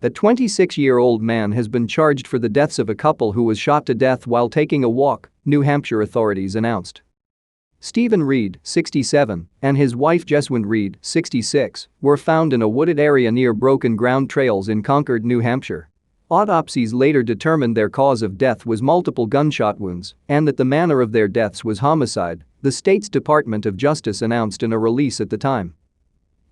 The 26-year-old man has been charged for the deaths of a couple who was shot to death while taking a walk, New Hampshire authorities announced. Stephen Reed, 67, and his wife Jeswyn Reed, 66, were found in a wooded area near broken ground trails in Concord, New Hampshire. Autopsies later determined their cause of death was multiple gunshot wounds and that the manner of their deaths was homicide, the state's Department of Justice announced in a release at the time.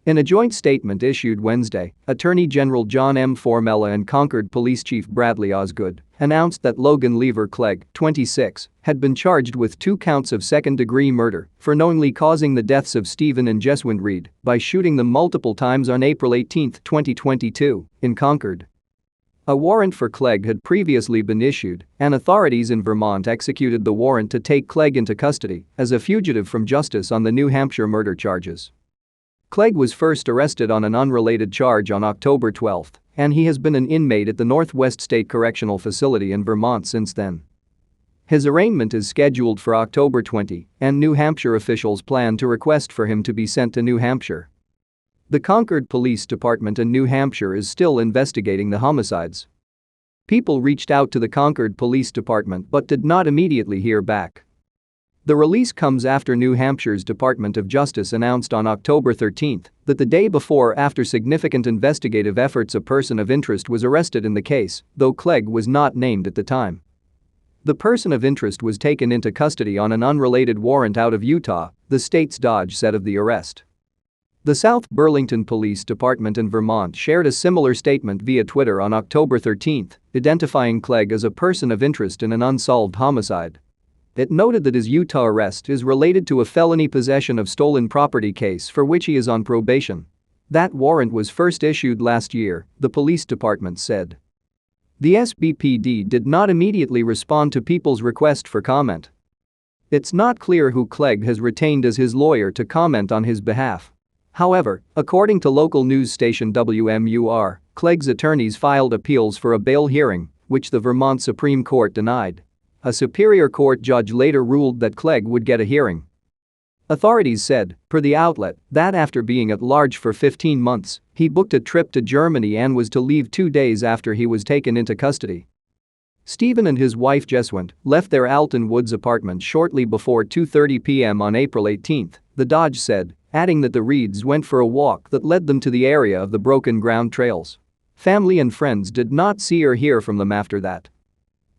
In a joint statement issued Wednesday, Attorney General John M. Formella and Concord Police Chief Bradley Osgood announced that Logan Lever Clegg, 26, had been charged with 2 counts of second-degree murder for knowingly causing the deaths of Stephen and Jeswyn Reed by shooting them multiple times on April 18, 2022, in Concord. A warrant for Clegg had previously been issued, and authorities in Vermont executed the warrant to take Clegg into custody as a fugitive from justice on the New Hampshire murder charges. Clegg was first arrested on an unrelated charge on October 12, and he has been an inmate at the Northwest State Correctional Facility in Vermont since then. His arraignment is scheduled for October 20, and New Hampshire officials plan to request for him to be sent to New Hampshire. The Concord Police Department in New Hampshire is still investigating the homicides. People reached out to the Concord Police Department but did not immediately hear back. The release comes after New Hampshire's Department of Justice announced on October 13 that the day before, after significant investigative efforts, a person of interest was arrested in the case, though Clegg was not named at the time. The person of interest was taken into custody on an unrelated warrant out of Utah, the state's Dodge said of the arrest. The South Burlington Police Department in Vermont shared a similar statement via Twitter on October 13, identifying Clegg as a person of interest in an unsolved homicide. It noted that his Utah arrest is related to a felony possession of stolen property case for which he is on probation. That warrant was first issued last year, the police department said. The SBPD did not immediately respond to people's request for comment. It's not clear who Clegg has retained as his lawyer to comment on his behalf. However, according to local news station WMUR, Clegg's attorneys filed appeals for a bail hearing, which the Vermont Supreme Court denied. A Superior Court judge later ruled that Clegg would get a hearing. Authorities said, per the outlet, that after being at large for 15 months, he booked a trip to Germany and was to leave 2 days after he was taken into custody. Stephen and his wife Jeswyn left their Alton Woods apartment shortly before 2:30 p.m. on April 18, the Dodge said, adding that the Reeds went for a walk that led them to the area of the broken ground trails. Family and friends did not see or hear from them after that.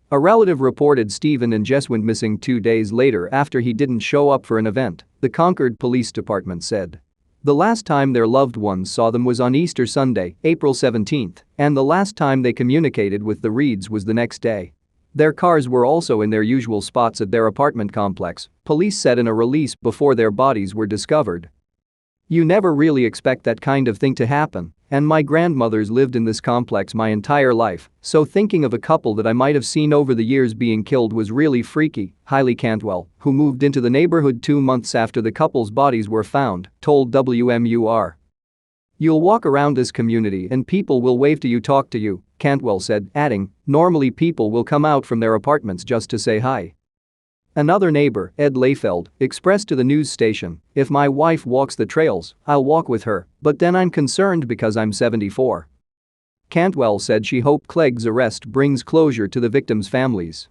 A relative reported Stephen and Jeswyn missing 2 days later after he didn't show up for an event, the Concord Police Department said. The last time their loved ones saw them was on Easter Sunday, April 17, and the last time they communicated with the Reeds was the next day. Their cars were also in their usual spots at their apartment complex, police said in a release before their bodies were discovered. You never really expect that kind of thing to happen, and my grandmother's lived in this complex my entire life, so thinking of a couple that I might have seen over the years being killed was really freaky, Hailey Cantwell, who moved into the neighborhood 2 months after the couple's bodies were found, told WMUR. You'll walk around this community and people will wave to you, talk to you, Cantwell said, adding, normally people will come out from their apartments just to say hi. Another neighbor, Ed Layfeld, expressed to the news station, if my wife walks the trails, I'll walk with her, but then I'm concerned because I'm 74. Cantwell said she hoped Clegg's arrest brings closure to the victims' families.